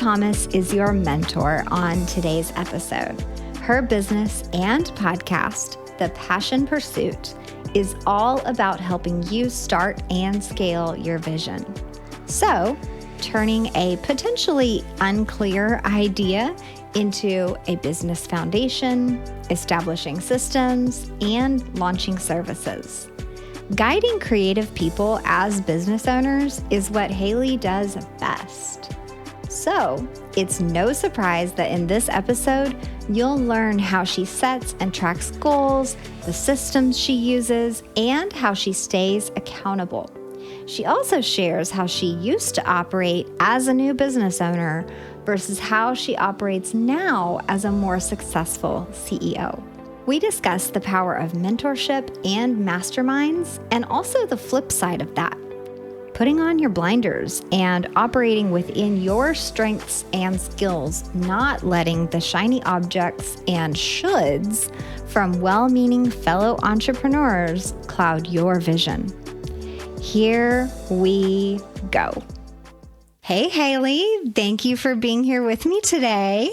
Thomas is your mentor on today's episode. Her business and podcast, The Passion Pursuit, is all about helping you start and scale your vision. So, turning a potentially unclear idea into a business foundation, establishing systems, and launching services. Guiding creative people as business owners is what Haley does best. So, it's no surprise that in this episode, you'll learn how she sets and tracks goals, the systems she uses, and how she stays accountable. She also shares how she used to operate as a new business owner versus how she operates now as a more successful CEO. We discuss the power of mentorship and masterminds, and also the flip side of that, putting on your blinders and operating within your strengths and skills, not letting the shiny objects and shoulds from well-meaning fellow entrepreneurs cloud your vision. Here we go. Hey, Haley, thank you for being here with me today.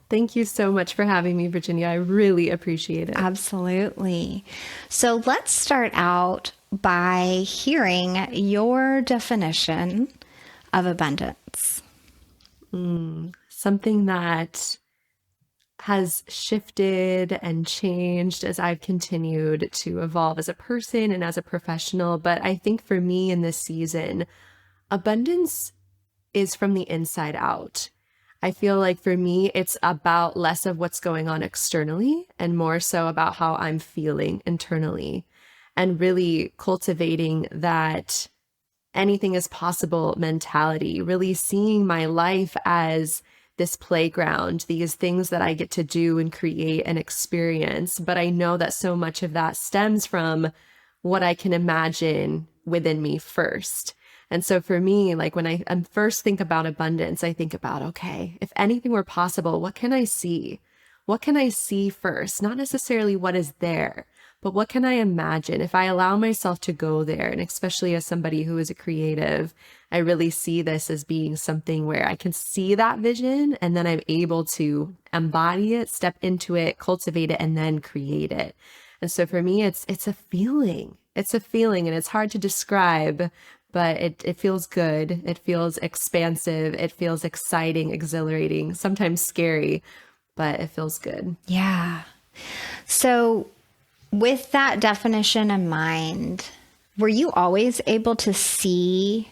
Thank you so much for having me, Virginia. I really appreciate it. Absolutely. So let's start out by hearing your definition of abundance. Something that has shifted and changed as I've continued to evolve as a person and as a professional. But I think for me in this season, abundance is from the inside out. I feel like for me, it's about less of what's going on externally and more so about how I'm feeling internally, and really cultivating that anything is possible mentality, really seeing my life as this playground, these things that I get to do and create and experience. But I know that so much of that stems from what I can imagine within me first. And so for me, like when I first think about abundance, I think about, okay, if anything were possible, what can I see? What can I see first? Not necessarily what is there, but what can I imagine? If I allow myself to go there, and especially as somebody who is a creative, I really see this as being something where I can see that vision and then I'm able to embody it, step into it, cultivate it, and then create it. And so for me, it's a feeling. It's a feeling, and it's hard to describe, but it feels good. It feels expansive. It feels exciting, exhilarating, sometimes scary, but it feels good. Yeah. So with that definition in mind, were you always able to see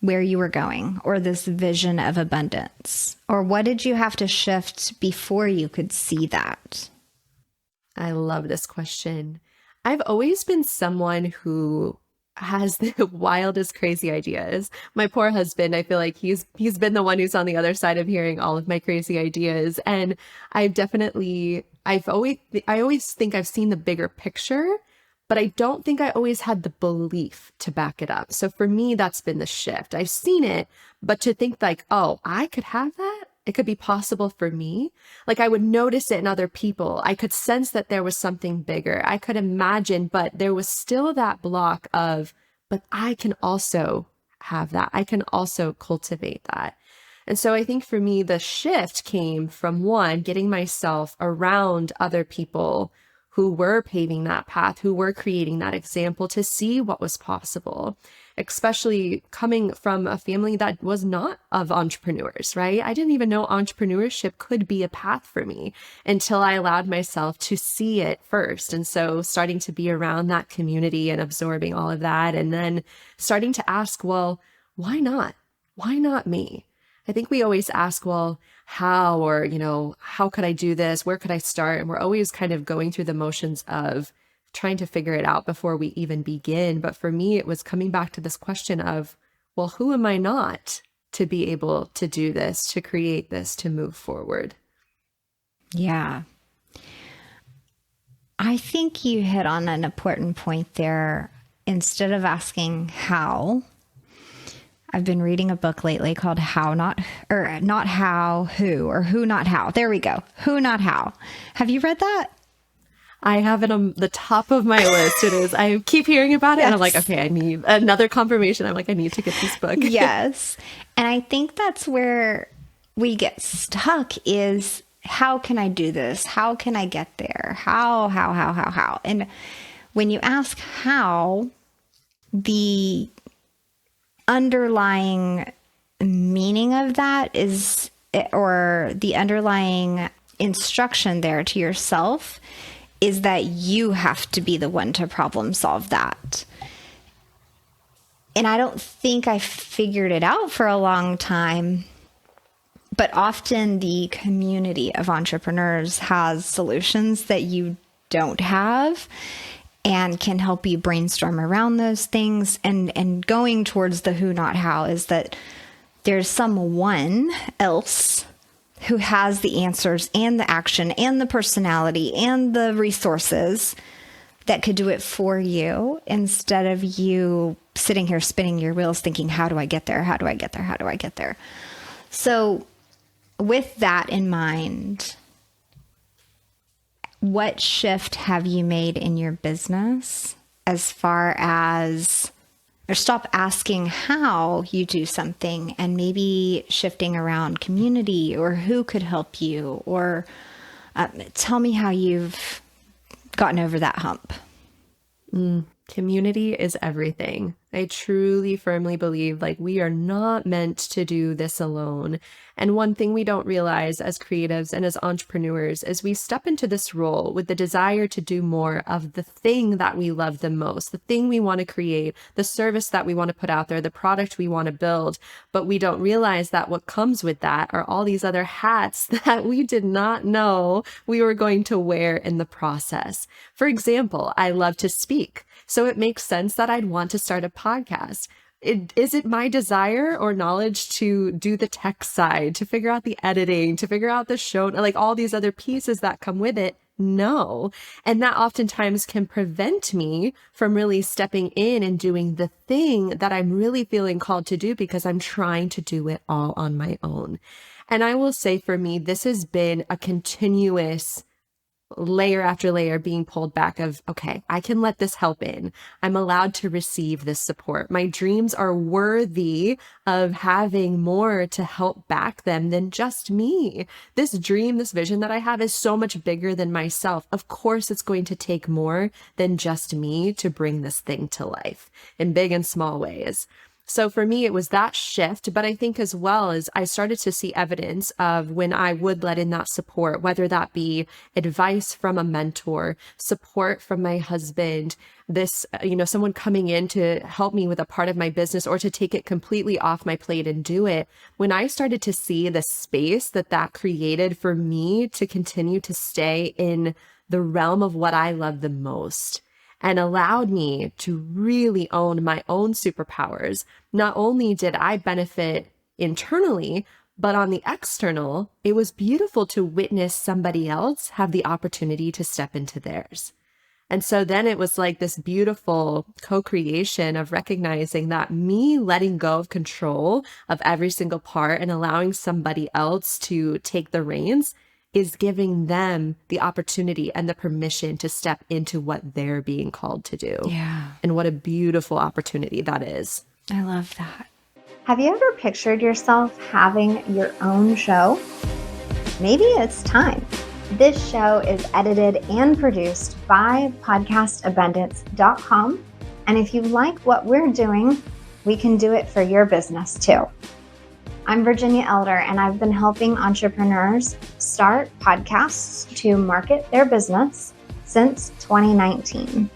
where you were going, or this vision of abundance? Or what did you have to shift before you could see that? I love this question. I've always been someone who has the wildest, crazy ideas. My poor husband, I feel like he's been the one who's on the other side of hearing all of my crazy ideas. And I always think I've seen the bigger picture, but I don't think I always had the belief to back it up. So for me, that's been the shift. I've seen it, but to think like, oh, I could have that? It could be possible for me. Like I would notice it in other people. I could sense that there was something bigger. I could imagine, but there was still that block of, but I can also have that. I can also cultivate that. And so I think for me, the shift came from one, getting myself around other people who were paving that path, who were creating that example to see what was possible, especially coming from a family that was not of entrepreneurs, right? I didn't even know entrepreneurship could be a path for me until I allowed myself to see it first. And so starting to be around that community and absorbing all of that, and then starting to ask, well, why not? Why not me? I think we always ask, well, how, or, how could I do this? Where could I start? And we're always kind of going through the motions of trying to figure it out before we even begin. But for me, it was coming back to this question of, well, who am I not to be able to do this, to create this, to move forward? Yeah. I think you hit on an important point there. Instead of asking how, I've been reading a book lately called Not How, Who, or Who Not How. There we go. Who Not How. Have you read that? I have it on the top of my list. It is. I keep hearing about it and I'm like, okay, I need another confirmation. I'm like, I need to get this book. Yes. And I think that's where we get stuck is, how can I do this? How can I get there? How? And when you ask how, the underlying meaning of that is, or the underlying instruction there to yourself is that you have to be the one to problem solve that. And I don't think I figured it out for a long time, but often the community of entrepreneurs has solutions that you don't have and can help you brainstorm around those things. And going towards the who, not how, is that there's someone else who has the answers and the action and the personality and the resources that could do it for you, instead of you sitting here spinning your wheels thinking, how do I get there? How do I get there? How do I get there? So with that in mind, what shift have you made in your business as far as, or stop asking how you do something and maybe shifting around community or who could help you, or tell me how you've gotten over that hump. Community is everything. I truly firmly believe like we are not meant to do this alone. And one thing we don't realize as creatives and as entrepreneurs is we step into this role with the desire to do more of the thing that we love the most, the thing we want to create, the service that we want to put out there, the product we want to build. But we don't realize that what comes with that are all these other hats that we did not know we were going to wear in the process. For example, I love to speak. So it makes sense that I'd want to start a podcast. Is it my desire or knowledge to do the tech side, to figure out the editing, to figure out the show, like all these other pieces that come with it? No. And that oftentimes can prevent me from really stepping in and doing the thing that I'm really feeling called to do because I'm trying to do it all on my own. And I will say for me, this has been a continuous layer after layer being pulled back of, okay, I can let this help in. I'm allowed to receive this support. My dreams are worthy of having more to help back them than just me. This dream, this vision that I have is so much bigger than myself. Of course, it's going to take more than just me to bring this thing to life in big and small ways. So for me, it was that shift, but I think as well as I started to see evidence of when I would let in that support, whether that be advice from a mentor, support from my husband, this, someone coming in to help me with a part of my business or to take it completely off my plate and do it. When I started to see the space that created for me to continue to stay in the realm of what I love the most, and allowed me to really own my own superpowers. Not only did I benefit internally, but on the external, it was beautiful to witness somebody else have the opportunity to step into theirs. And so then it was like this beautiful co-creation of recognizing that me letting go of control of every single part and allowing somebody else to take the reins is giving them the opportunity and the permission to step into what they're being called to do. Yeah. And what a beautiful opportunity that is. I love that. Have you ever pictured yourself having your own show? Maybe it's time. This show is edited and produced by podcastabundance.com. And if you like what we're doing, we can do it for your business too. I'm Virginia Elder, and I've been helping entrepreneurs start podcasts to market their business since 2019.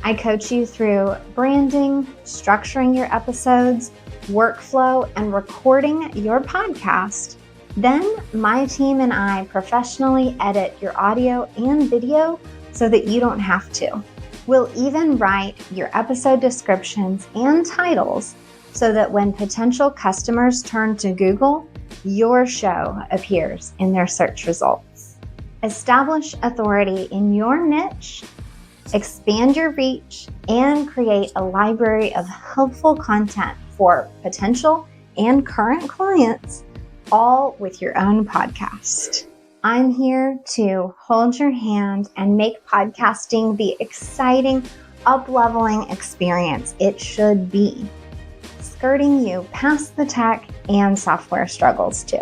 I coach you through branding, structuring your episodes, workflow, and recording your podcast. Then my team and I professionally edit your audio and video so that you don't have to. We'll even write your episode descriptions and titles so that when potential customers turn to Google, your show appears in their search results. Establish authority in your niche, expand your reach, and create a library of helpful content for potential and current clients, all with your own podcast. I'm here to hold your hand and make podcasting the exciting, up-leveling experience it should be, skirting you past the tech and software struggles too.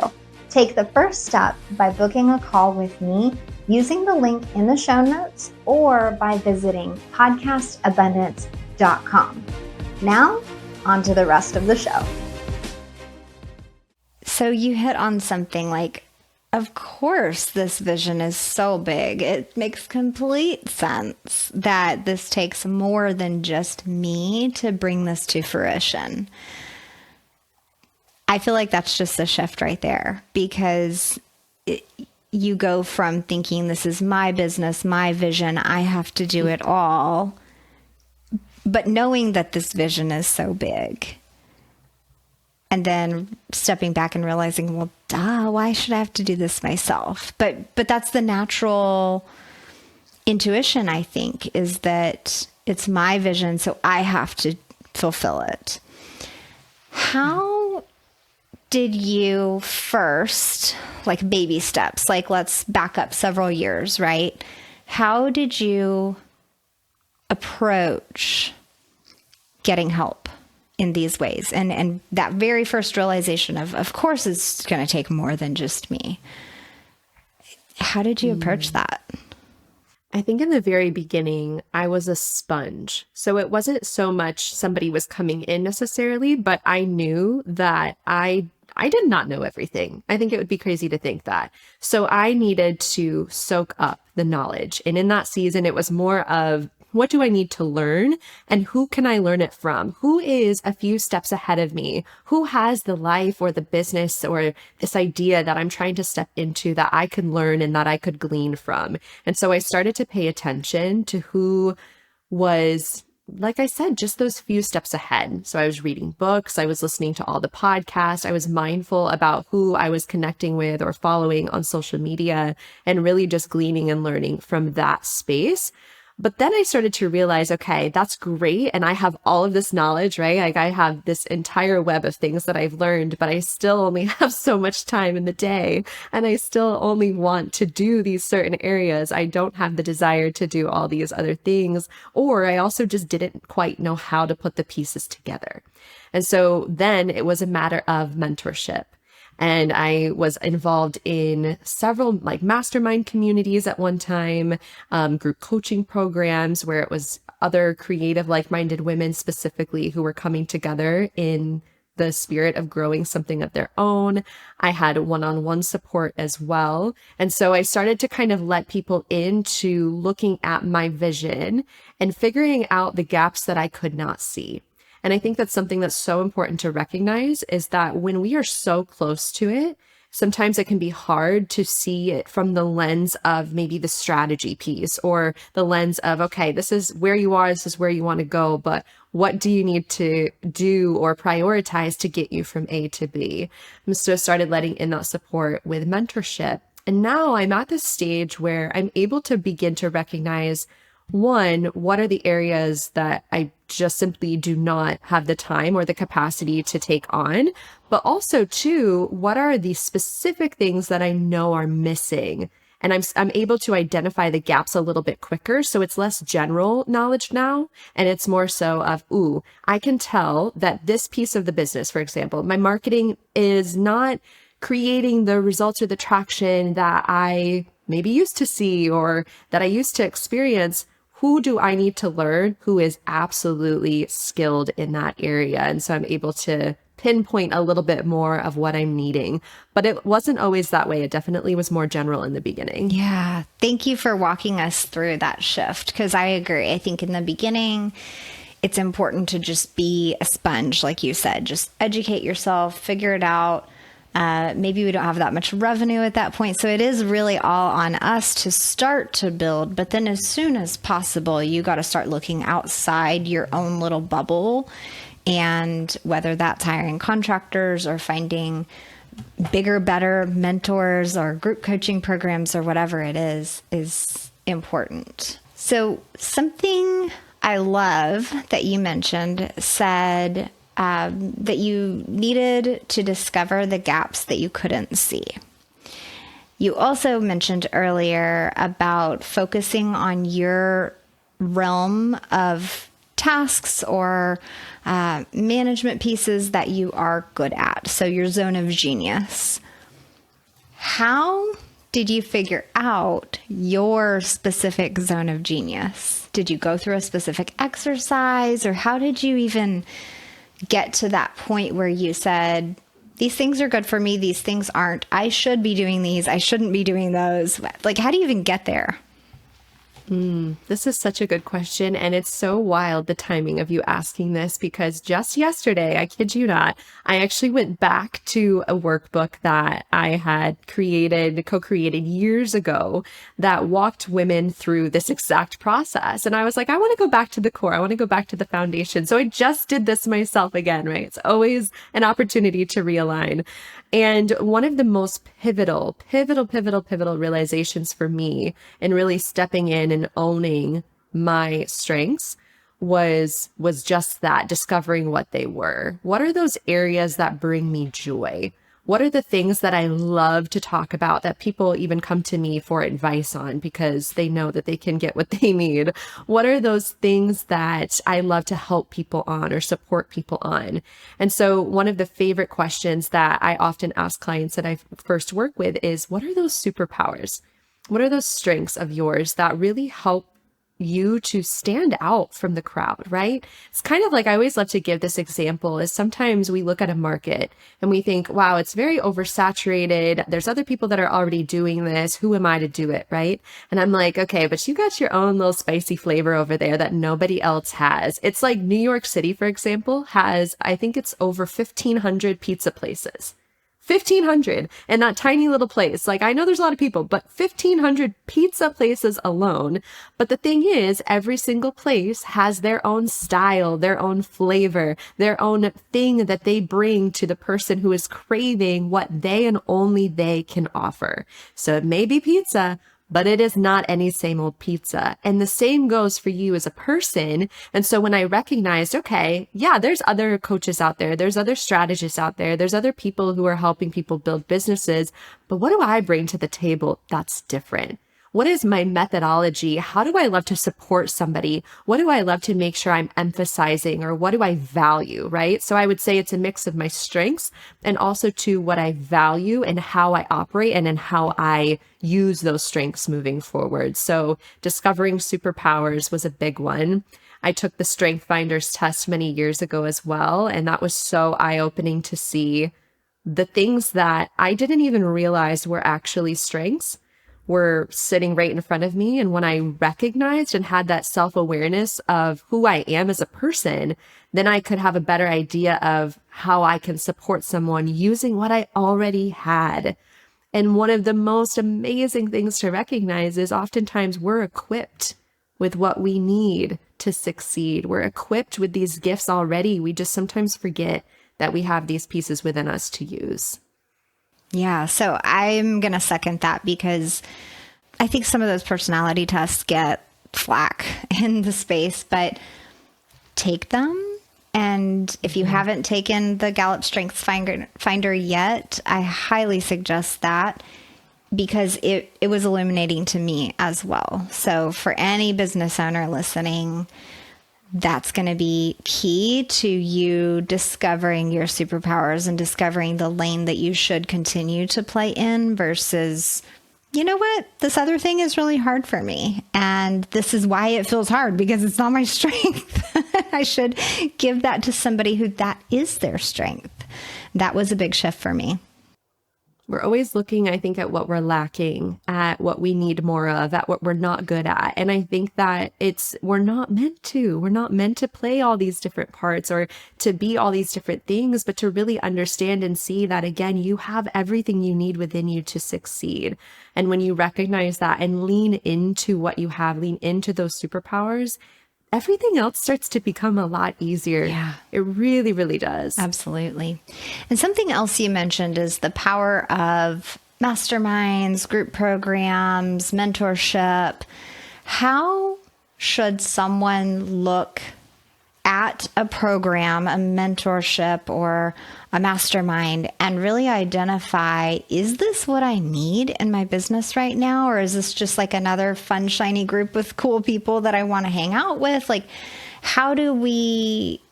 Take the first step by booking a call with me using the link in the show notes or by visiting podcastabundance.com. Now, on to the rest of the show. So you hit on something like, of course, this vision is so big. It makes complete sense that this takes more than just me to bring this to fruition. I feel like that's just a shift right there, because you go from thinking this is my business, my vision, I have to do it all, but knowing that this vision is so big. And then stepping back and realizing, well, why should I have to do this myself? But that's the natural intuition, I think, is that it's my vision, so I have to fulfill it. How did you first, like baby steps, like let's back up several years, right? How did you approach getting help in these ways? And that very first realization of course, it's going to take more than just me. How did you approach that? I think in the very beginning, I was a sponge. So it wasn't so much somebody was coming in necessarily, but I knew that I did not know everything. I think it would be crazy to think that. So I needed to soak up the knowledge. And in that season, it was more of, what do I need to learn and who can I learn it from? Who is a few steps ahead of me? Who has the life or the business or this idea that I'm trying to step into that I could learn and that I could glean from? And so I started to pay attention to who was, like I said, just those few steps ahead. So I was reading books, I was listening to all the podcasts, I was mindful about who I was connecting with or following on social media, and really just gleaning and learning from that space. But then I started to realize, okay, that's great. And I have all of this knowledge, right? Like I have this entire web of things that I've learned, but I still only have so much time in the day. And I still only want to do these certain areas. I don't have the desire to do all these other things. Or I also just didn't quite know how to put the pieces together. And so then it was a matter of mentorship. And I was involved in several like mastermind communities at one time, group coaching programs where it was other creative, like-minded women specifically who were coming together in the spirit of growing something of their own. I had one-on-one support as well. And so I started to kind of let people into looking at my vision and figuring out the gaps that I could not see. And I think that's something that's so important to recognize, is that when we are so close to it, sometimes it can be hard to see it from the lens of maybe the strategy piece or the lens of, okay, this is where you are, this is where you want to go, but what do you need to do or prioritize to get you from A to B? And so I started letting in that support with mentorship. And now I'm at this stage where I'm able to begin to recognize, one, what are the areas that I just simply do not have the time or the capacity to take on? But also, two, what are the specific things that I know are missing? And I'm able to identify the gaps a little bit quicker. So it's less general knowledge now. And it's more so of, I can tell that this piece of the business, for example, my marketing is not creating the results or the traction that I maybe used to see or that I used to experience. Who do I need to learn who is absolutely skilled in that area? And so I'm able to pinpoint a little bit more of what I'm needing. But it wasn't always that way. It definitely was more general in the beginning. Yeah. Thank you for walking us through that shift, because I agree. I think in the beginning, it's important to just be a sponge, like you said. Just educate yourself, figure it out. Maybe we don't have that much revenue at that point. So it is really all on us to start to build. But then as soon as possible, you got to start looking outside your own little bubble. And whether that's hiring contractors or finding bigger, better mentors or group coaching programs or whatever it is important. So something I love that you mentioned said that you needed to discover the gaps that you couldn't see. You also mentioned earlier about focusing on your realm of tasks or management pieces that you are good at. So your zone of genius. How did you figure out your specific zone of genius? Did you go through a specific exercise, or how did you even get to that point where you said, these things are good for me, these things aren't, I should be doing these, I shouldn't be doing those? Like, how do you even get there? This is such a good question. And it's so wild, the timing of you asking this, because just yesterday, I kid you not, I actually went back to a workbook that I had co-created years ago that walked women through this exact process. And I was like, I want to go back to the core. I want to go back to the foundation. So I just did this myself again, right? It's always an opportunity to realign. And one of the most pivotal realizations for me in really stepping in and owning my strengths was just that, discovering what they were. What are those areas that bring me joy? What are the things that I love to talk about that people even come to me for advice on because they know that they can get what they need? What are those things that I love to help people on or support people on? And so one of the favorite questions that I often ask clients that I first work with is, what are those superpowers? What are those strengths of yours that really help you to stand out from the crowd, right? It's kind of like, I always love to give this example, is sometimes we look at a market and we think, wow, it's very oversaturated. There's other people that are already doing this. Who am I to do it, right? And I'm like, okay, but you got your own little spicy flavor over there that nobody else has. It's like New York City, for example, has, I think it's over 1,500 pizza places. 1,500 in that tiny little place. Like, I know there's a lot of people, but 1,500 pizza places alone. But the thing is, every single place has their own style, their own flavor, their own thing that they bring to the person who is craving what they and only they can offer. So it may be pizza, but it is not any same old pizza. And the same goes for you as a person. And so when I recognized, okay, yeah, there's other coaches out there, there's other strategists out there, there's other people who are helping people build businesses, but what do I bring to the table that's different? What is my methodology? How do I love to support somebody? What do I love to make sure I'm emphasizing, or what do I value, right? So I would say it's a mix of my strengths and also to what I value and how I operate and in how I use those strengths moving forward. So discovering superpowers was a big one. I took the Strength Finders test many years ago as well, and that was so eye-opening to see the things that I didn't even realize were actually strengths were sitting right in front of me. And when I recognized and had that self-awareness of who I am as a person, then I could have a better idea of how I can support someone using what I already had. And one of the most amazing things to recognize is oftentimes we're equipped with what we need to succeed. We're equipped with these gifts already. We just sometimes forget that we have these pieces within us to use. Yeah, so I'm going to second that, because I think some of those personality tests get flack in the space, but take them. And if you haven't taken the Gallup Strengths Finder yet, I highly suggest that, because it was illuminating to me as well. So for any business owner listening, that's going to be key to you discovering your superpowers and discovering the lane that you should continue to play in versus, you know what, this other thing is really hard for me. And this is why it feels hard, because it's not my strength. I should give that to somebody who that is their strength. That was a big shift for me. We're always looking, I think, at what we're lacking, at what we need more of, at what we're not good at. And I think that we're not meant to play all these different parts or to be all these different things, but to really understand and see that, again, you have everything you need within you to succeed. And when you recognize that and lean into what you have, lean into those superpowers, everything else starts to become a lot easier. Yeah. It really, really does. Absolutely. And something else you mentioned is the power of masterminds, group programs, mentorship. How should someone look at a program, a mentorship, or a mastermind and really identify, is this what I need in my business right now? Or is this just like another fun, shiny group with cool people that I want to hang out with? Like, how do we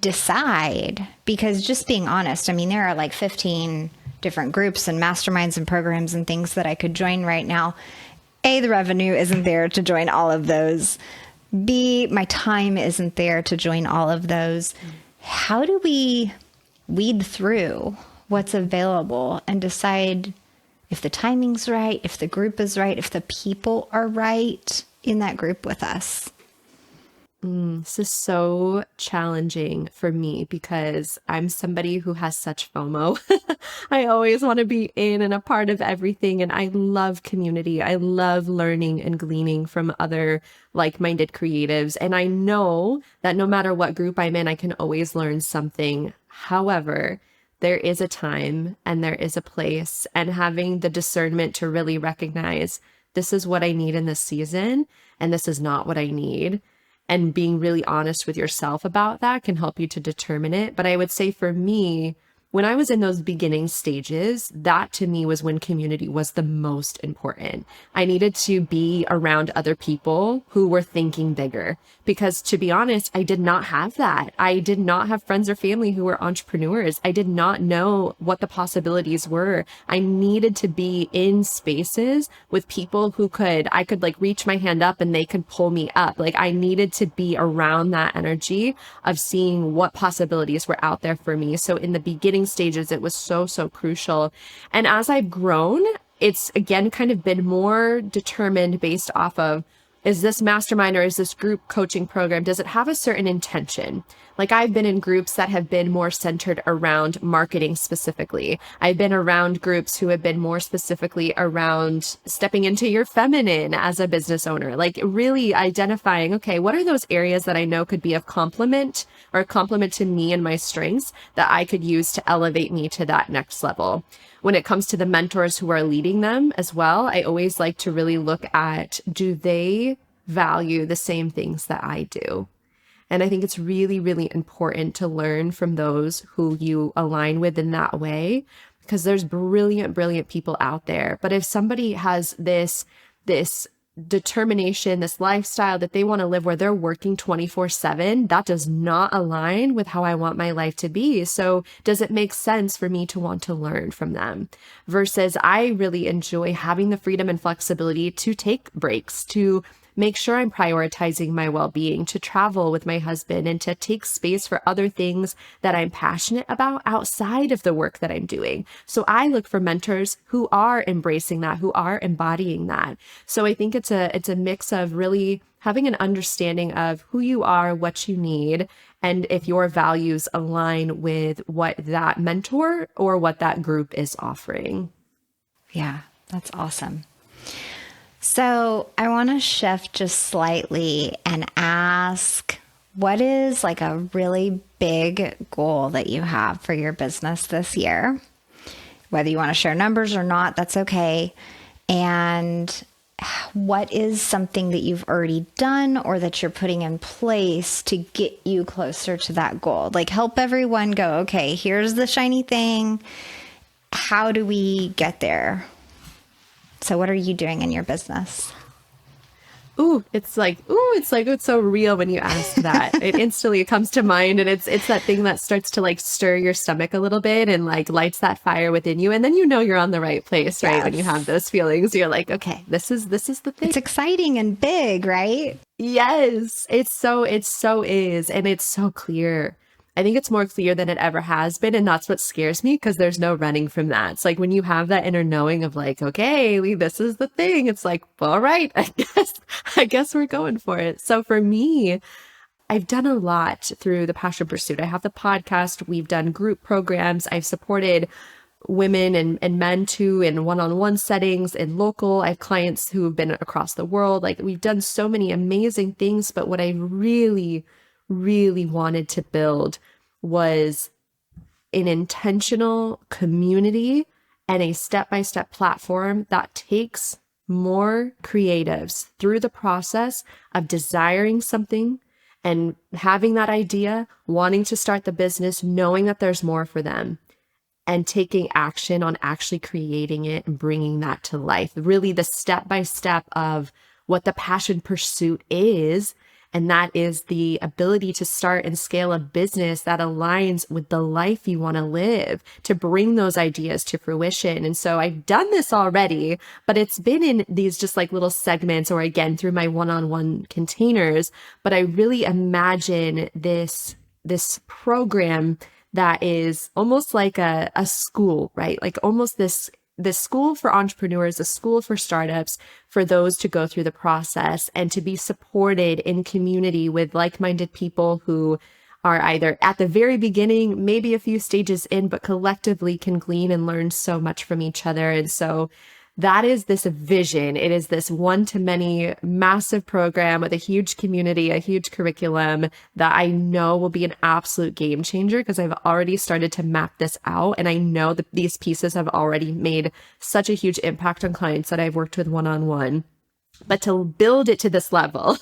decide? Because just being honest, I mean, there are like 15 different groups and masterminds and programs and things that I could join right now. A, the revenue isn't there to join all of those. B, my time isn't there to join all of those. How do we weed through what's available and decide if the timing's right, if the group is right, if the people are right in that group with us? This is so challenging for me because I'm somebody who has such FOMO. I always want to be in and a part of everything. And I love community. I love learning and gleaning from other like-minded creatives. And I know that no matter what group I'm in, I can always learn something. However, there is a time and there is a place, and having the discernment to really recognize this is what I need in this season and this is not what I need. And being really honest with yourself about that can help you to determine it. But I would say for me, when I was in those beginning stages, that to me was when community was the most important. I needed to be around other people who were thinking bigger, because to be honest, I did not have that. I did not have friends or family who were entrepreneurs. I did not know what the possibilities were. I needed to be in spaces with people who I could like reach my hand up and they could pull me up. Like I needed to be around that energy of seeing what possibilities were out there for me. So in the beginning stages, it was so crucial. And as I've grown, it's again kind of been more determined based off of, is this mastermind or is this group coaching program, does it have a certain intention? Like I've been in groups that have been more centered around marketing specifically. I've been around groups who have been more specifically around stepping into your feminine as a business owner, like really identifying, okay, what are those areas that I know could be of complement or a complement to me and my strengths that I could use to elevate me to that next level. When it comes to the mentors who are leading them as well, I always like to really look at, do they value the same things that I do? And I think it's really, really important to learn from those who you align with in that way, because there's brilliant people out there. But if somebody has this determination, this lifestyle that they want to live where they're working 24/7, that does not align with how I want my life to be. So does it make sense for me to want to learn from them? Versus I really enjoy having the freedom and flexibility to take breaks, to make sure I'm prioritizing my well-being, to travel with my husband and to take space for other things that I'm passionate about outside of the work that I'm doing. So I look for mentors who are embracing that, who are embodying that. So I think it's a mix of really having an understanding of who you are, what you need, and if your values align with what that mentor or what that group is offering. Yeah, that's awesome. So I want to shift just slightly and ask, what is like a really big goal that you have for your business this year? Whether you want to share numbers or not, that's okay. And what is something that you've already done or that you're putting in place to get you closer to that goal? Like help everyone go, okay, here's the shiny thing. How do we get there? So what are you doing in your business? It's so real when you ask that. It instantly comes to mind, and it's that thing that starts to like stir your stomach a little bit and like lights that fire within you, and then you know you're on the right place, right? Yes. When you have those feelings, you're like, okay, this is the thing. It's exciting and big, right? Yes, it so is, and it's so clear. I think it's more clear than it ever has been. And that's what scares me, because there's no running from that. It's like when you have that inner knowing of like, okay, this is the thing. It's like, all right, I guess we're going for it. So for me, I've done a lot through the Passion Pursuit. I have the podcast. We've done group programs. I've supported women and men too in one-on-one settings and local. I have clients who have been across the world. Like we've done so many amazing things. But what I really wanted to build was an intentional community and a step-by-step platform that takes more creatives through the process of desiring something and having that idea, wanting to start the business, knowing that there's more for them, and taking action on actually creating it and bringing that to life. Really the step-by-step of what the passion pursuit is. And that is the ability to start and scale a business that aligns with the life you want to live, to bring those ideas to fruition. And so I've done this already, but it's been in these just like little segments, or again, through my one-on-one containers. But I really imagine this program that is almost like a school, right? Like almost this school for entrepreneurs, a school for startups, for those to go through the process and to be supported in community with like-minded people who are either at the very beginning, maybe a few stages in, but collectively can glean and learn so much from each other. And so that is this vision. It is this one-to-many massive program with a huge community, a huge curriculum that I know will be an absolute game changer, because I've already started to map this out. And I know that these pieces have already made such a huge impact on clients that I've worked with one-on-one. But to build it to this level,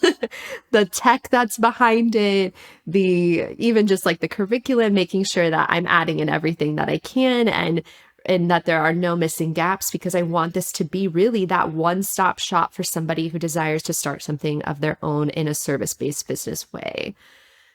the tech that's behind it, even just like the curriculum, making sure that I'm adding in everything that I can, and that there are no missing gaps, because I want this to be really that one-stop shop for somebody who desires to start something of their own in a service-based business way.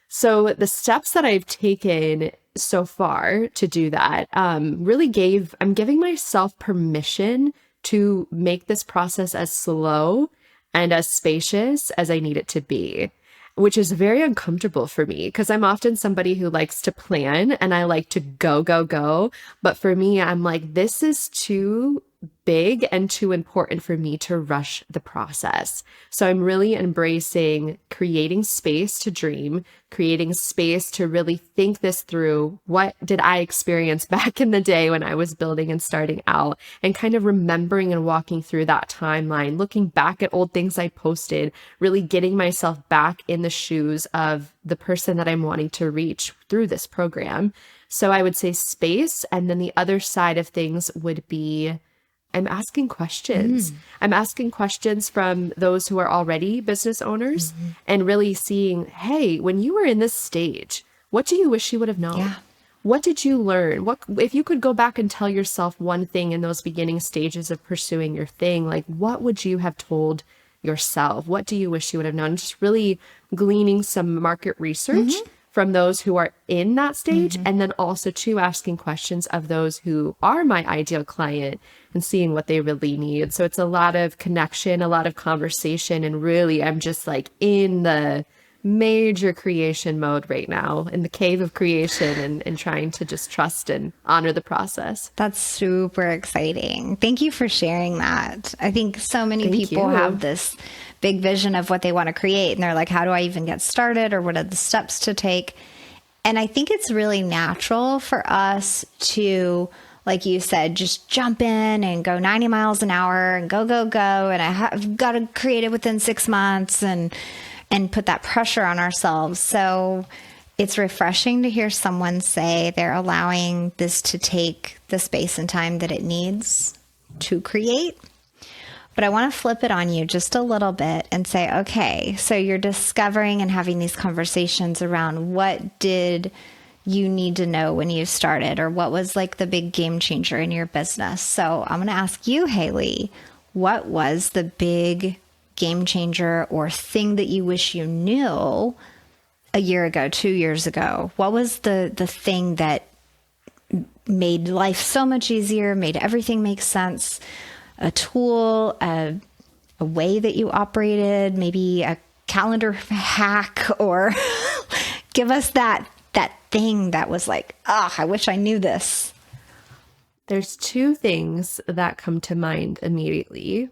So the steps that I've taken so far to do that, I'm giving myself permission to make this process as slow and as spacious as I need it to be, which is very uncomfortable for me, because I'm often somebody who likes to plan and I like to go, go, go. But for me, I'm like, this is too big and too important for me to rush the process. So I'm really embracing creating space to dream, creating space to really think this through. What did I experience back in the day when I was building and starting out, and kind of remembering and walking through that timeline, looking back at old things I posted, really getting myself back in the shoes of the person that I'm wanting to reach through this program. So I would say space. And then the other side of things would be, I'm asking questions. I'm asking questions from those who are already business owners, and really seeing, hey, when you were in this stage, what do you wish you would have known? Yeah. What did you learn? What, if you could go back and tell yourself one thing in those beginning stages of pursuing your thing, like what would you have told yourself? What do you wish you would have known? Just really gleaning some market research from those who are in that stage. And then also too, asking questions of those who are my ideal client and seeing what they really need. So it's a lot of connection, a lot of conversation. And really, I'm just like in the major creation mode right now, in the cave of creation, and trying to just trust and honor the process. That's super exciting. Thank you for sharing that. I think so many Thank people you. have this big vision of what they want to create, and they're like, how do I even get started, or what are the steps to take? And I think it's really natural for us to, like you said, just jump in and go 90 miles an hour and go, go, go. And I've got to create it within 6 months and put that pressure on ourselves. So it's refreshing to hear someone say they're allowing this to take the space and time that it needs to create. But I want to flip it on you just a little bit and say, okay, so you're discovering and having these conversations around what did you need to know when you started, or what was like the big game changer in your business. So I'm going to ask you, Haley, what was the big game changer or thing that you wish you knew a year ago, 2 years ago? What was the thing that made life so much easier, made everything make sense? A tool, a way that you operated, maybe a calendar hack, or give us that thing that was like, I wish I knew this. There's two things that come to mind immediately.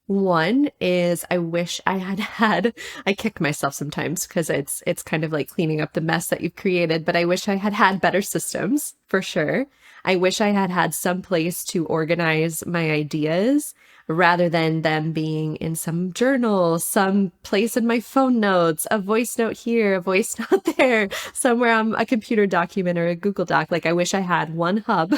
One is I wish I had, I kick myself sometimes because it's kind of like cleaning up the mess that you've created, but I wish I had better systems, for sure. I wish I had some place to organize my ideas rather than them being in some journal, some place in my phone notes, a voice note here, a voice note there, somewhere on a computer document or a Google Doc. Like I wish I had one hub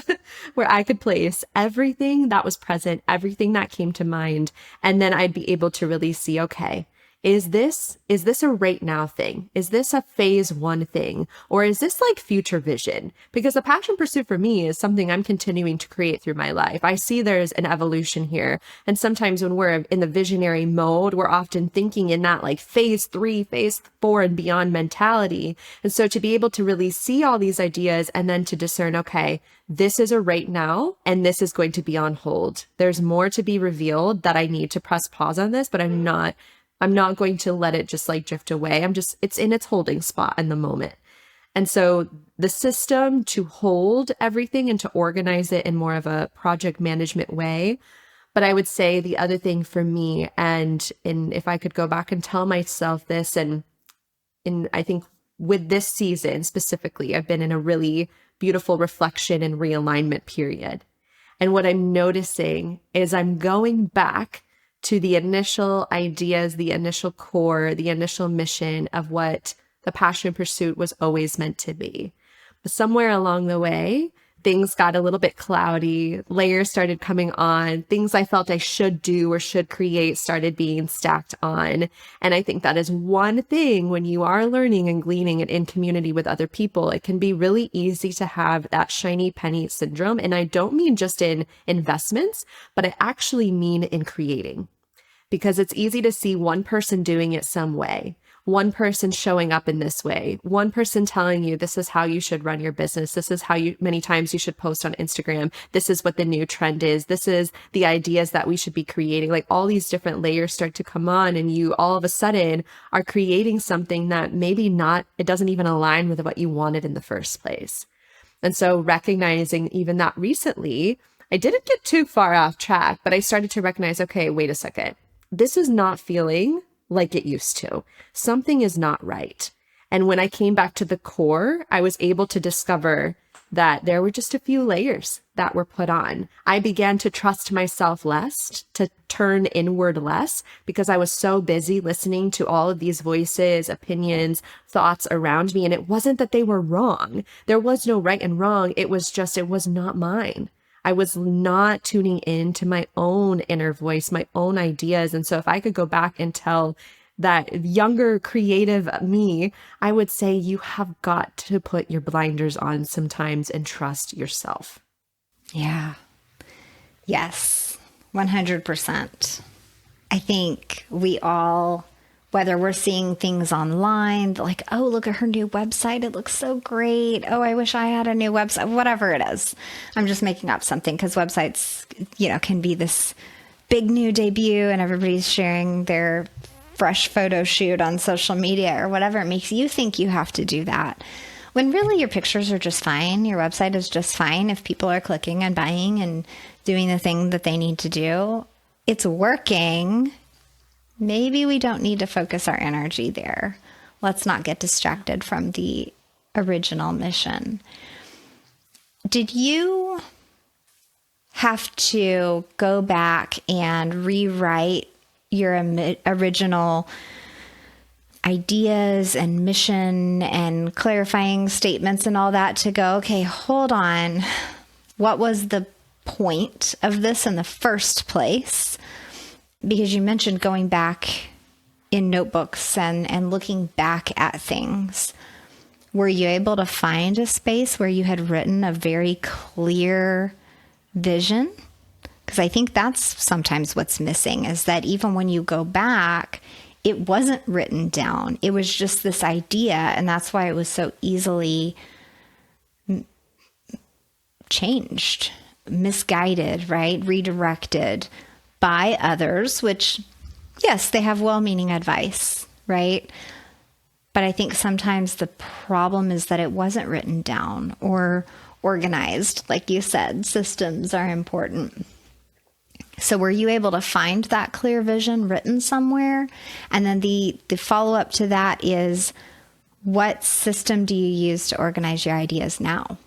where I could place everything that was present, everything that came to mind. And then I'd be able to really see, okay, Is this a right now thing? Is this a phase 1 thing? Or is this like future vision? Because the passion pursuit for me is something I'm continuing to create through my life. I see there's an evolution here. And sometimes when we're in the visionary mode, we're often thinking in that like phase 3, phase 4 and beyond mentality. And so to be able to really see all these ideas and then to discern, okay, this is a right now, and this is going to be on hold. There's more to be revealed that I need to press pause on this, but I'm not going to let it just like drift away. It's in its holding spot in the moment. And so the system to hold everything and to organize it in more of a project management way. But I would say the other thing for me, and if I could go back and tell myself this, and I think with this season specifically, I've been in a really beautiful reflection and realignment period. And what I'm noticing is I'm going back to the initial ideas, the initial core, the initial mission of what the passion pursuit was always meant to be. But somewhere along the way, things got a little bit cloudy, layers started coming on, things I felt I should do or should create started being stacked on. And I think that is one thing when you are learning and gleaning and in community with other people, it can be really easy to have that shiny penny syndrome. And I don't mean just in investments, but I actually mean in creating. Because it's easy to see one person doing it some way, one person showing up in this way, one person telling you this is how you should run your business. This is how many times you should post on Instagram. This is what the new trend is. This is the ideas that we should be creating. Like all these different layers start to come on, and you all of a sudden are creating something that maybe it doesn't even align with what you wanted in the first place. And so recognizing even that recently, I didn't get too far off track, but I started to recognize, okay, wait a second. This is not feeling like it used to. Something is not right. And when I came back to the core, I was able to discover that there were just a few layers that were put on. I began to trust myself less, to turn inward less, because I was so busy listening to all of these voices, opinions, thoughts around me. And it wasn't that they were wrong. There was no right and wrong. It was not mine. I was not tuning into my own inner voice, my own ideas. And so if I could go back and tell that younger creative me, I would say you have got to put your blinders on sometimes and trust yourself. Yeah. Yes. 100%. I think we all, whether we're seeing things online, like, oh, look at her new website. It looks so great. Oh, I wish I had a new website, whatever it is. I'm just making up something because websites, can be this big new debut and everybody's sharing their fresh photo shoot on social media or whatever. It makes you think you have to do that. When really your pictures are just fine. Your website is just fine. If people are clicking and buying and doing the thing that they need to do, it's working. Maybe we don't need to focus our energy there. Let's not get distracted from the original mission. Did you have to go back and rewrite your original ideas and mission and clarifying statements and all that to go, okay, hold on. What was the point of this in the first place? Because you mentioned going back in notebooks and looking back at things. Were you able to find a space where you had written a very clear vision? Because I think that's sometimes what's missing, is that even when you go back, it wasn't written down. It was just this idea, and that's why it was so easily changed, misguided, right? Redirected by others, which, yes, they have well-meaning advice, right? But I think sometimes the problem is that it wasn't written down or organized. Like you said, systems are important. So were you able to find that clear vision written somewhere? And then the follow-up to that is, what system do you use to organize your ideas now?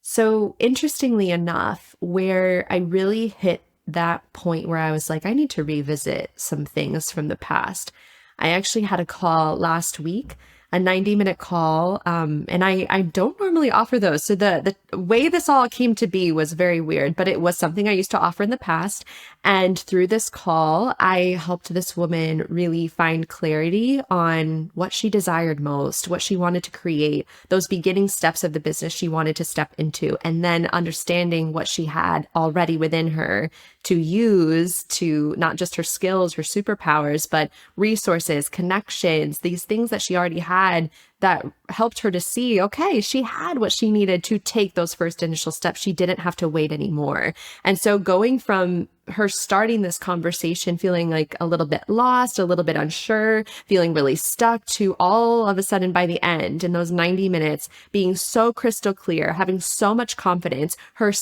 So interestingly enough, where I really hit that point where I was like, I need to revisit some things from the past. I actually had a call last week a 90-minute call. And I don't normally offer those. So the way this all came to be was very weird, but it was something I used to offer in the past. And through this call, I helped this woman really find clarity on what she desired most, what she wanted to create, those beginning steps of the business she wanted to step into, and then understanding what she had already within her to use to not just her skills, her superpowers, but resources, connections, these things that she already had that helped her to see, okay, she had what she needed to take those first initial steps. She didn't have to wait anymore. And so going from her starting this conversation feeling like a little bit lost, a little bit unsure, feeling really stuck, to all of a sudden by the end, in those 90 minutes, being so crystal clear, having so much confidence, her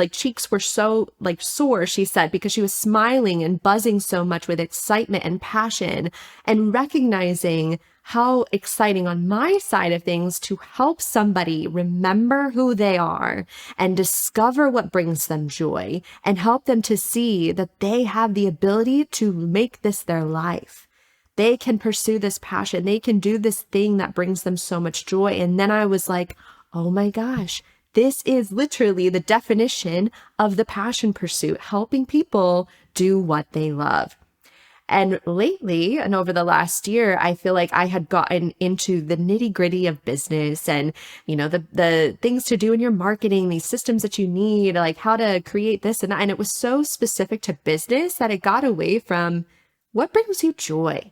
cheeks were so sore, she said, because she was smiling and buzzing so much with excitement and passion, and recognizing how exciting on my side of things to help somebody remember who they are and discover what brings them joy and help them to see that they have the ability to make this their life. They can pursue this passion. They can do this thing that brings them so much joy. And then I was like, oh my gosh, this is literally the definition of the passion pursuit, helping people do what they love. And lately, and over the last year, I feel like I had gotten into the nitty-gritty of business and, the things to do in your marketing, these systems that you need, like how to create this and that. And it was so specific to business that it got away from what brings you joy.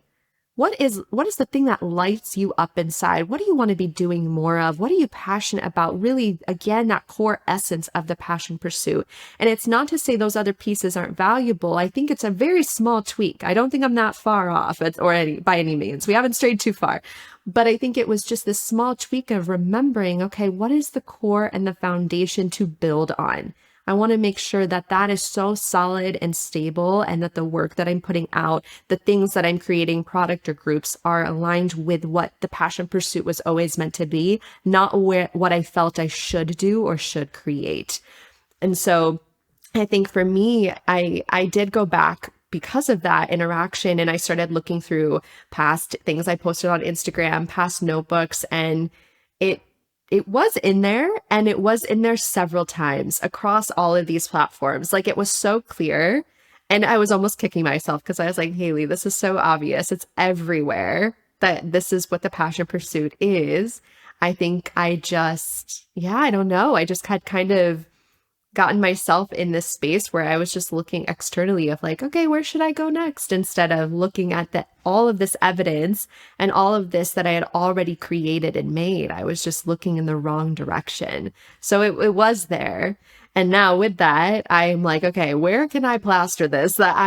What is the thing that lights you up inside? What do you want to be doing more of? What are you passionate about? Really, again, that core essence of the passion pursuit. And it's not to say those other pieces aren't valuable. I think it's a very small tweak. I don't think I'm that far off by any means. We haven't strayed too far. But I think it was just this small tweak of remembering, okay, what is the core and the foundation to build on? I want to make sure that that is so solid and stable, and that the work that I'm putting out, the things that I'm creating, product or groups, are aligned with what the passion pursuit was always meant to be, not what I felt I should do or should create. And so I think for me, I did go back because of that interaction, and I started looking through past things I posted on Instagram, past notebooks, and it was in there, and it was in there several times across all of these platforms. Like, it was so clear, and I was almost kicking myself because I was like, Haley, this is so obvious. It's everywhere that this is what the passion pursuit is. I think I don't know. I just had kind of gotten myself in this space where I was just looking externally of like, okay, where should I go next? Instead of looking at all of this evidence and all of this that I had already created and made. I was just looking in the wrong direction. So it was there. And now with that, I'm like, okay, where can I plaster this? That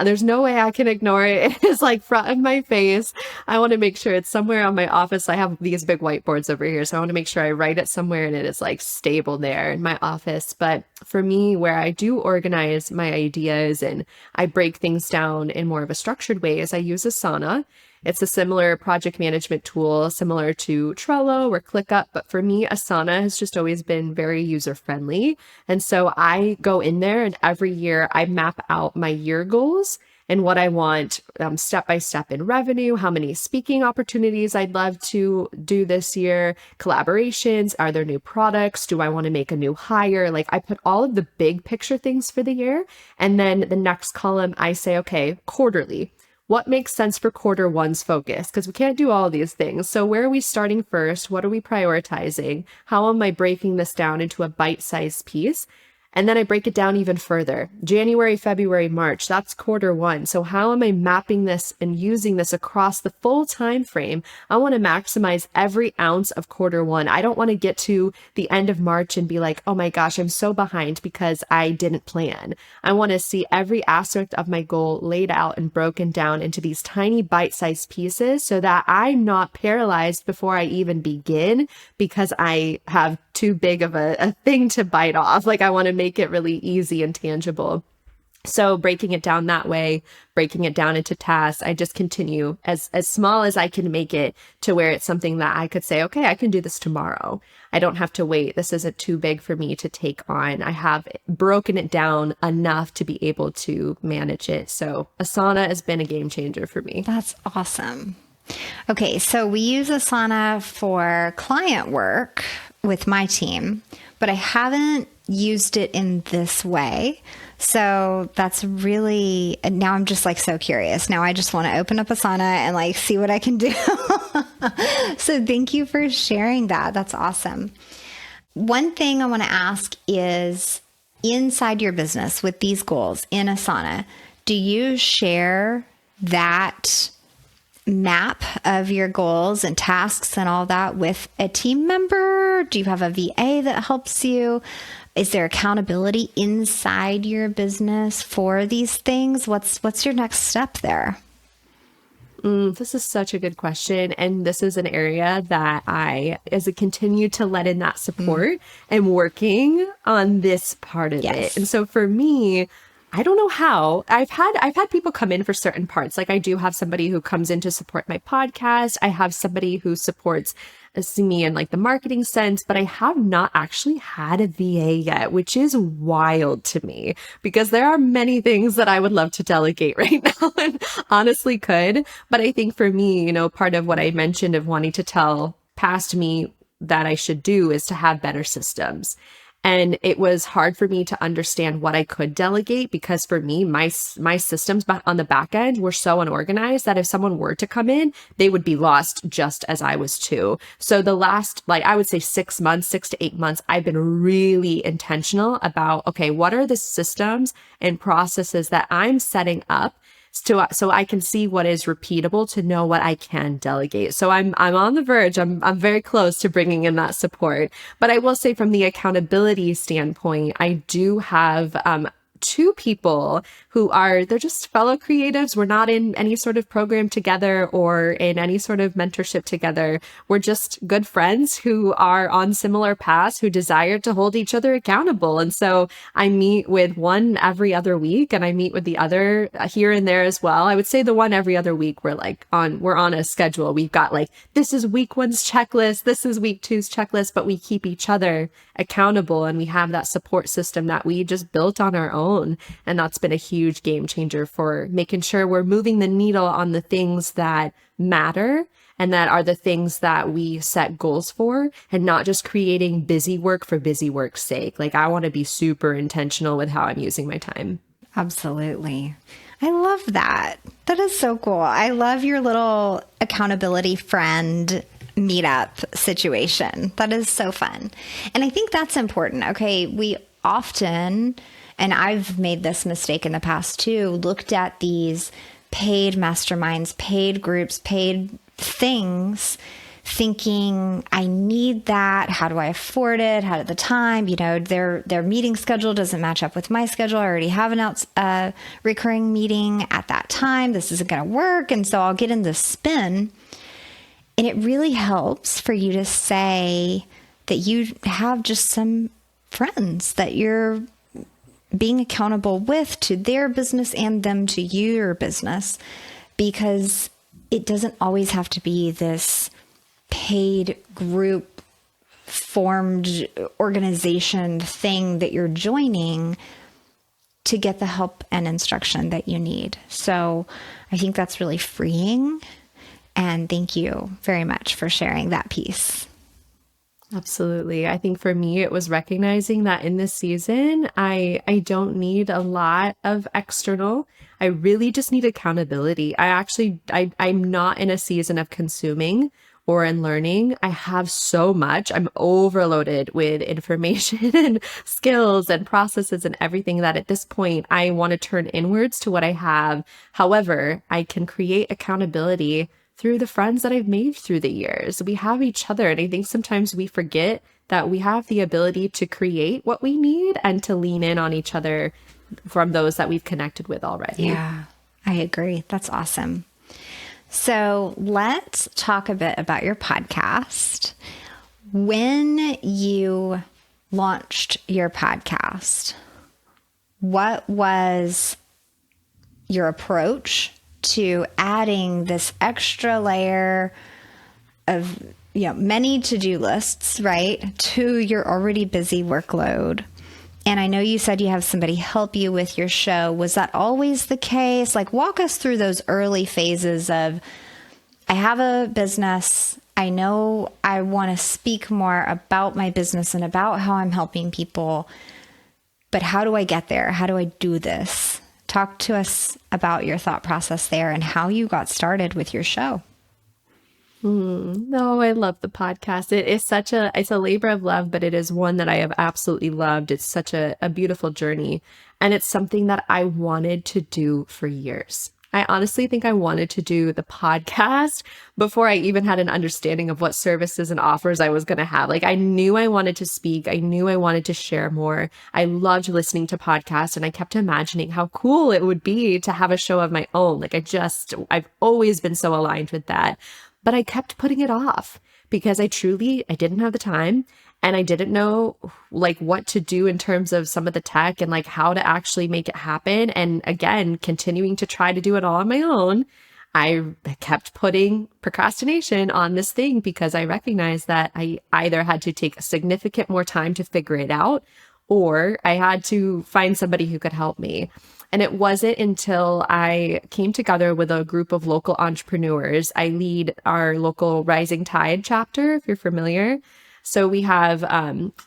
there's no way I can ignore it. It's like front of my face. I want to make sure it's somewhere on my office. I have these big whiteboards over here. So I want to make sure I write it somewhere and it is like stable there in my office. But for me, where I do organize my ideas and I break things down in more of a structured way, is I use Asana. It's a similar project management tool, similar to Trello or ClickUp. But for me, Asana has just always been very user-friendly. And so I go in there, and every year I map out my year goals and what I want step by step in revenue, how many speaking opportunities I'd love to do this year, collaborations, are there new products, do I want to make a new hire? Like, I put all of the big picture things for the year. And then the next column, I say, okay, quarterly. What makes sense for quarter one's focus? Because we can't do all these things. So where are we starting first? What are we prioritizing? How am I breaking this down into a bite-sized piece? And then I break it down even further. January, February, March, that's quarter one. So how am I mapping this and using this across the full time frame? I want to maximize every ounce of quarter one. I don't want to get to the end of March and be like, oh my gosh, I'm so behind because I didn't plan. I want to see every aspect of my goal laid out and broken down into these tiny bite-sized pieces so that I'm not paralyzed before I even begin because I have too big of a thing to bite off. Like, I want to make it really easy and tangible. So breaking it down that way, breaking it down into tasks, I just continue as small as I can make it to where it's something that I could say, okay, I can do this tomorrow. I don't have to wait. This isn't too big for me to take on. I have broken it down enough to be able to manage it. So Asana has been a game changer for me. That's awesome. Okay, so we use Asana for client work with my team, but I haven't used it in this way. So that's really, now I'm just like so curious. Now I just want to open up Asana and like see what I can do. So thank you for sharing that. That's awesome. One thing I want to ask is, inside your business with these goals in Asana, do you share that map of your goals and tasks and all that with a team member? Do you have a VA that helps you? Is there accountability inside your business for these things? What's your next step there? This is such a good question. And this is an area that as I continue to let in that support, am working on this part of it. And so for me, I don't know how. I've had people come in for certain parts. Like I do have somebody who comes in to support my podcast. I have somebody who supports me in like the marketing sense, but I have not actually had a VA yet, which is wild to me because there are many things that I would love to delegate right now and honestly could. But I think for me, part of what I mentioned of wanting to tell past me that I should do is to have better systems. And it was hard for me to understand what I could delegate because for me, my systems on the back end were so unorganized that if someone were to come in, they would be lost just as I was too. So the last, I would say 6 months, 6 to 8 months, I've been really intentional about, okay, what are the systems and processes that I'm setting up so I can see what is repeatable to know what I can delegate. So I'm on the verge. I'm very close to bringing in that support. But I will say from the accountability standpoint, I do have 2 people who they're just fellow creatives. We're not in any sort of program together or in any sort of mentorship together. We're just good friends who are on similar paths, who desire to hold each other accountable. And so I meet with one every other week and I meet with the other here and there as well. I would say the one every other week, we're on a schedule. We've got this is week 1's checklist. This is week 2's checklist, but we keep each other accountable and we have that support system that we just built on our own. And that's been a huge game changer for making sure we're moving the needle on the things that matter and that are the things that we set goals for and not just creating busy work for busy work's sake. I want to be super intentional with how I'm using my time. Absolutely. I love that. That is so cool. I love your little accountability friend meetup situation. That is so fun. And I think that's important. Okay. We often, and I've made this mistake in the past too, looked at these paid masterminds, paid groups, paid things, thinking I need that. How do I afford it? How at the time, their meeting schedule doesn't match up with my schedule. I already have a recurring meeting at that time. This isn't going to work. And so I'll get in this spin. And it really helps for you to say that you have just some friends that you're being accountable with to their business and them to your business, because it doesn't always have to be this paid group formed organization thing that you're joining to get the help and instruction that you need. So I think that's really freeing. And thank you very much for sharing that piece. Absolutely. I think for me, it was recognizing that in this season, I don't need a lot of external. I really just need accountability. I'm not in a season of consuming or in learning. I have so much. I'm overloaded with information and skills and processes and everything that at this point, I want to turn inwards to what I have. However, I can create accountability through the friends that I've made through the years. We have each other. And I think sometimes we forget that we have the ability to create what we need and to lean in on each other from those that we've connected with already. Yeah, I agree. That's awesome. So let's talk a bit about your podcast. When you launched your podcast, what was your approach to adding this extra layer of, many to-do lists, right, to your already busy workload? And I know you said you have somebody help you with your show. Was that always the case? Walk us through those early phases of I have a business. I know I want to speak more about my business and about how I'm helping people, but how do I get there? How do I do this? Talk to us about your thought process there and how you got started with your show. No, I love the podcast. It's a labor of love, but it is one that I have absolutely loved. It's such a beautiful journey. And it's something that I wanted to do for years. I honestly think I wanted to do the podcast before I even had an understanding of what services and offers I was going to have. Like, I knew I wanted to speak. I knew I wanted to share more. I loved listening to podcasts, and I kept imagining how cool it would be to have a show of my own. Like, I've always been so aligned with that, but I kept putting it off because I didn't have the time. And I didn't know like what to do in terms of some of the tech and like how to actually make it happen. And again, continuing to try to do it all on my own, I kept putting procrastination on this thing because I recognized that I either had to take a significant more time to figure it out, or I had to find somebody who could help me. And it wasn't until I came together with a group of local entrepreneurs. I lead our local Rising Tide chapter, if you're familiar. So we have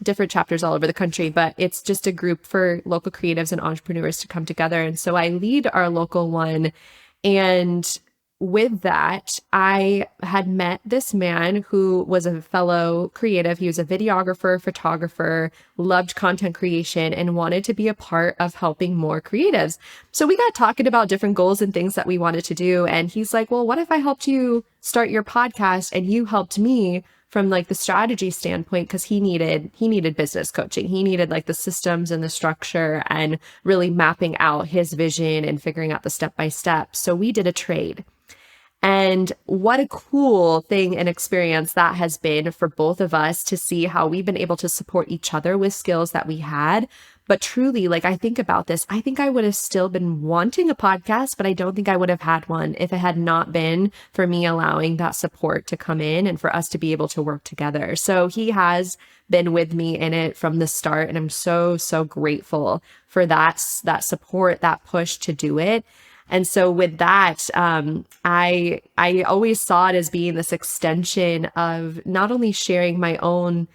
different chapters all over the country, but it's just a group for local creatives and entrepreneurs to come together. And so I lead our local one. And with that, I had met this man who was a fellow creative. He was a videographer, photographer, loved content creation, and wanted to be a part of helping more creatives. So we got talking about different goals and things that we wanted to do. And he's like, well, what if I helped you start your podcast and you helped me from like the strategy standpoint? Because he needed business coaching. He needed like the systems and the structure and really mapping out his vision and figuring out the step by step. So we did a trade. And what a cool thing and experience that has been for both of us to see how we've been able to support each other with skills that we had. But truly, like, I think about this, I think I would have still been wanting a podcast, but I don't think I would have had one if it had not been for me allowing that support to come in and for us to be able to work together. So he has been with me in it from the start. And I'm so, so grateful for that support, that push to do it. And so with that, I always saw it as being this extension of not only sharing my own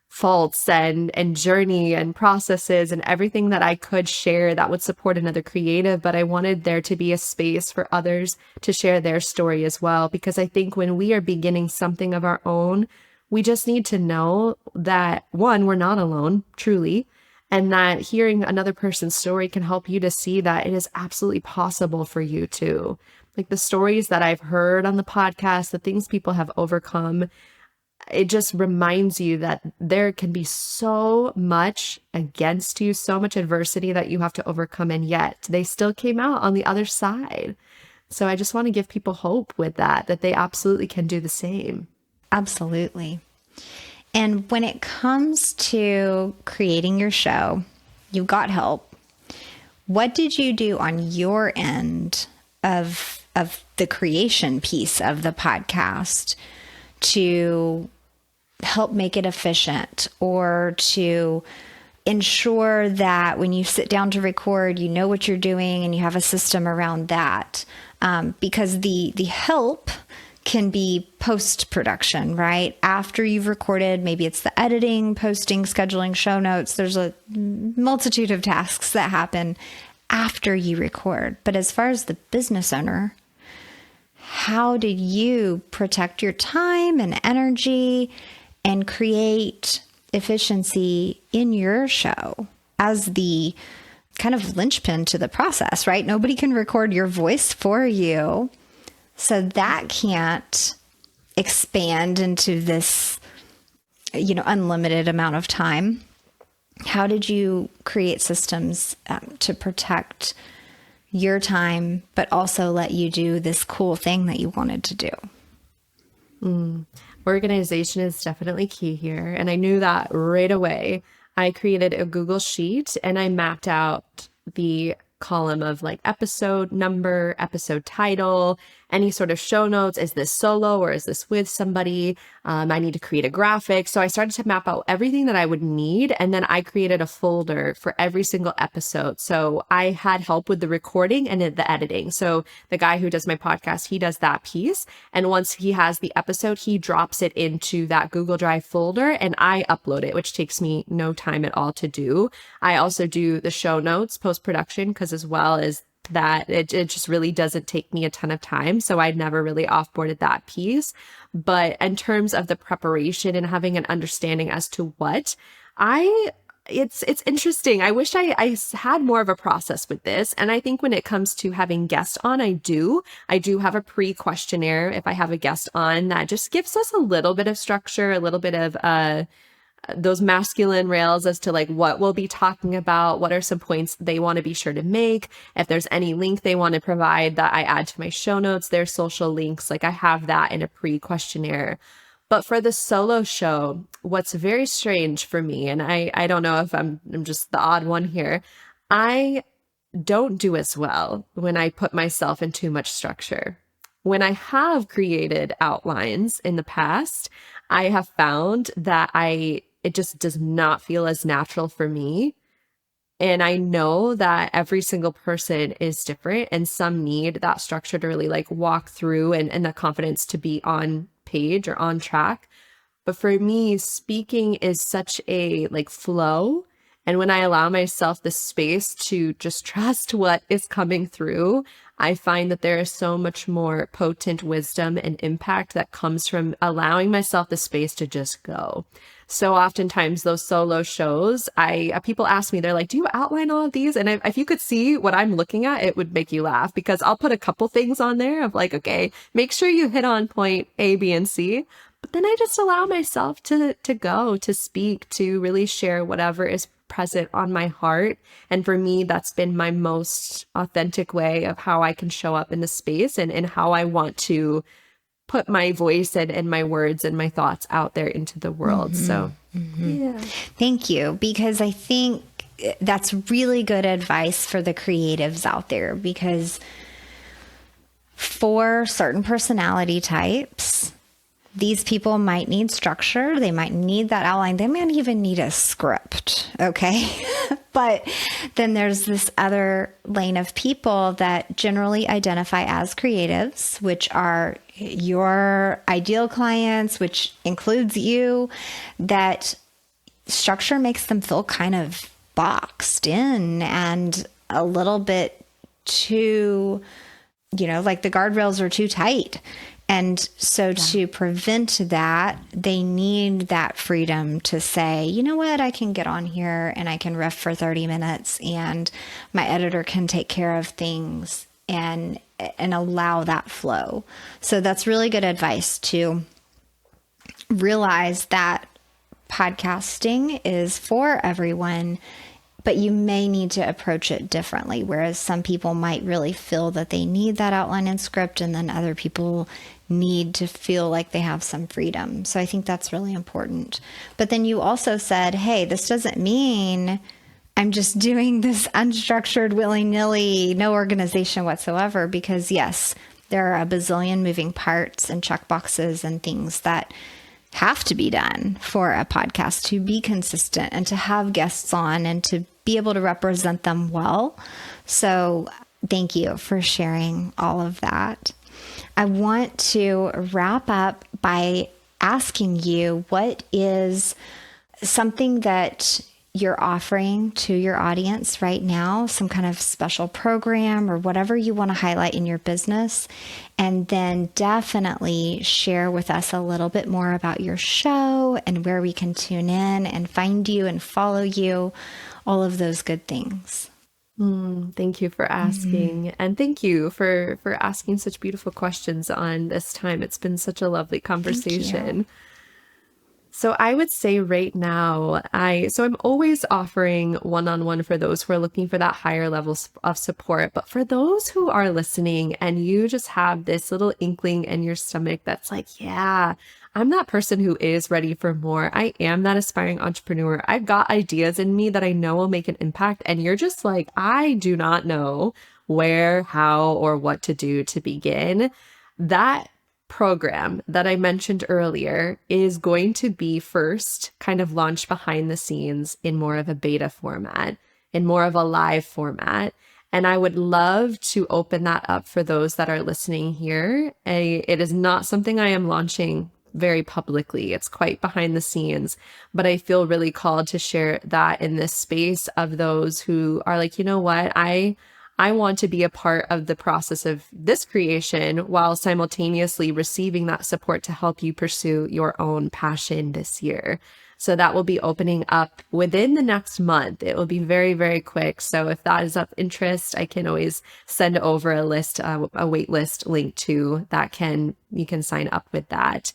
faults and journey and processes and everything that I could share that would support another creative, but I wanted there to be a space for others to share their story as well. Because I think when we are beginning something of our own, we just need to know that, one, we're not alone, truly, and that hearing another person's story can help you to see that it is absolutely possible for you too. Like the stories that I've heard on the podcast, the things people have overcome, it just reminds you that there can be so much against you, so much adversity that you have to overcome, and yet they still came out on the other side. So I just want to give people hope with that they absolutely can do the same. Absolutely. And when it comes to creating your show, you got help. What did you do on your end of the creation piece of the podcast to help make it efficient, or to ensure that when you sit down to record, you know what you're doing and you have a system around that? Because the help can be post-production, right? After you've recorded, maybe it's the editing, posting, scheduling, show notes. There's a multitude of tasks that happen after you record. But as far as the business owner, how did you protect your time and energy and create efficiency in your show as the kind of linchpin to the process, right? Nobody can record your voice for you. So that can't expand into this, unlimited amount of time. How did you create systems to protect your time, but also let you do this cool thing that you wanted to do? Organization is definitely key here. And I knew that right away. I created a Google Sheet and I mapped out the column of like episode number, episode title, any sort of show notes. Is this solo or is this with somebody? I need to create a graphic. So I started to map out everything that I would need. And then I created a folder for every single episode. So I had help with the recording and the editing. So the guy who does my podcast, he does that piece. And once he has the episode, he drops it into that Google Drive folder and I upload it, which takes me no time at all to do. I also do the show notes post-production because as well as that it just really doesn't take me a ton of time. So I'd never really offboarded that piece. But in terms of the preparation and having an understanding as to it's interesting. I wish I had more of a process with this. And I think when it comes to having guests on, I do have a pre-questionnaire if I have a guest on that just gives us a little bit of structure, a little bit of those masculine rails as to like what we'll be talking about, what are some points they want to be sure to make. If there's any link they want to provide that I add to my show notes, their social links, like I have that in a pre-questionnaire. But for the solo show, what's very strange for me, and I don't know if I'm just the odd one here, I don't do as well when I put myself in too much structure. When I have created outlines in the past, I have found that it just does not feel as natural for me. And I know that every single person is different and some need that structure to really like walk through and the confidence to be on page or on track. But for me, speaking is such a like flow. And when I allow myself the space to just trust what is coming through, I find that there is so much more potent wisdom and impact that comes from allowing myself the space to just go. So oftentimes those solo shows, people ask me, they're like, do you outline all of these? And if you could see what I'm looking at, it would make you laugh because I'll put a couple things on there of like, okay, make sure you hit on point A, B, and C. But then I just allow myself to go, to speak, to really share whatever is present on my heart. And for me, that's been my most authentic way of how I can show up in the space and how I want to put my voice and my words and my thoughts out there into the world. So, yeah. Thank you. Because I think that's really good advice for the creatives out there, because for certain personality types, these people might need structure. They might need that outline. They might even need a script. Okay. But then there's this other lane of people that generally identify as creatives, which are your ideal clients, which includes you, that structure makes them feel kind of boxed in and a little bit too, like the guardrails are too tight. And so to prevent that, they need that freedom to say, you know what, I can get on here and I can riff for 30 minutes and my editor can take care of things and allow that flow. So that's really good advice, to realize that podcasting is for everyone, but you may need to approach it differently. Whereas some people might really feel that they need that outline and script, and then other people need to feel like they have some freedom. So I think that's really important. But then you also said, hey, this doesn't mean I'm just doing this unstructured, willy-nilly, no organization whatsoever, because yes, there are a bazillion moving parts and checkboxes and things that have to be done for a podcast to be consistent and to have guests on and to be able to represent them well. So thank you for sharing all of that. I want to wrap up by asking you, what is something that you're offering to your audience right now, some kind of special program or whatever you want to highlight in your business? And then definitely share with us a little bit more about your show and where we can tune in and find you and follow you, all of those good things. Thank you for asking. And thank you for asking such beautiful questions on this time. It's been such a lovely conversation. So I would say right now, I'm always offering one-on-one for those who are looking for that higher level of support. But for those who are listening and you just have this little inkling in your stomach that's like, yeah, I'm that person who is ready for more. I am that aspiring entrepreneur. I've got ideas in me that I know will make an impact. And you're just like, I do not know where, how, or what to do to begin. That program that I mentioned earlier is going to be first kind of launched behind the scenes in more of a beta format, in more of a live format. And I would love to open that up for those that are listening here. It is not something I am launching very publicly. It's quite behind the scenes, but I feel really called to share that in this space of those who are like, you know what, I want to be a part of the process of this creation while simultaneously receiving that support to help you pursue your own passion this year. So that will be opening up within the next month. It will be very, very quick. So if that is of interest, I can always send over a list, a wait list link to that. You can sign up with that.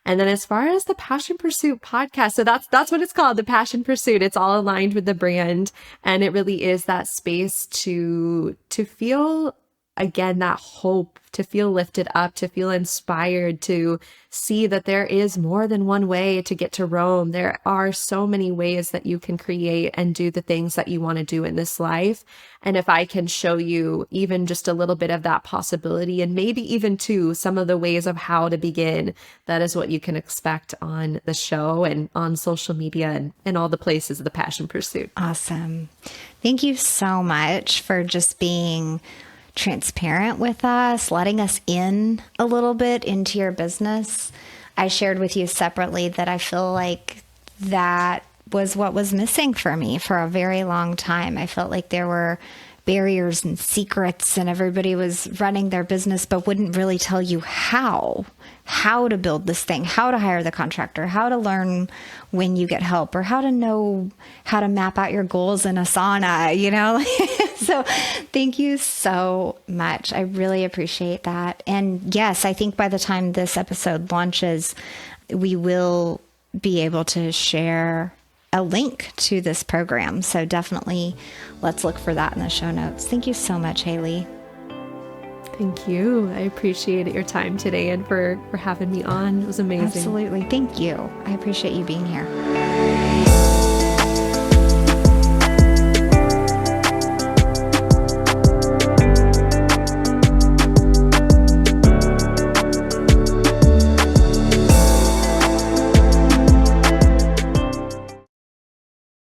And then as far as the Passion Pursuit podcast, so that's what it's called, the Passion Pursuit. It's all aligned with the brand. And it really is that space to feel, again, that hope, to feel lifted up, to feel inspired, to see that there is more than one way to get to Rome. There are so many ways that you can create and do the things that you want to do in this life. And if I can show you even just a little bit of that possibility, and maybe even some of the ways of how to begin, that is what you can expect on the show and on social media and all the places of the Passion Pursuit. Awesome. Thank you so much for just being transparent with us, letting us in a little bit into your business. I shared with you separately that I feel like that was what was missing for me for a very long time. I felt like there were barriers and secrets, and everybody was running their business but wouldn't really tell you how to build this thing, how to hire the contractor, how to learn when you get help, or how to know how to map out your goals in Asana, So thank you so much. I really appreciate that. And yes, I think by the time this episode launches, we will be able to share a link to this program. So definitely let's look for that in the show notes. Thank you so much, Haley. Thank you. I appreciate your time today and for having me on. It was amazing. Absolutely. Thank you. I appreciate you being here.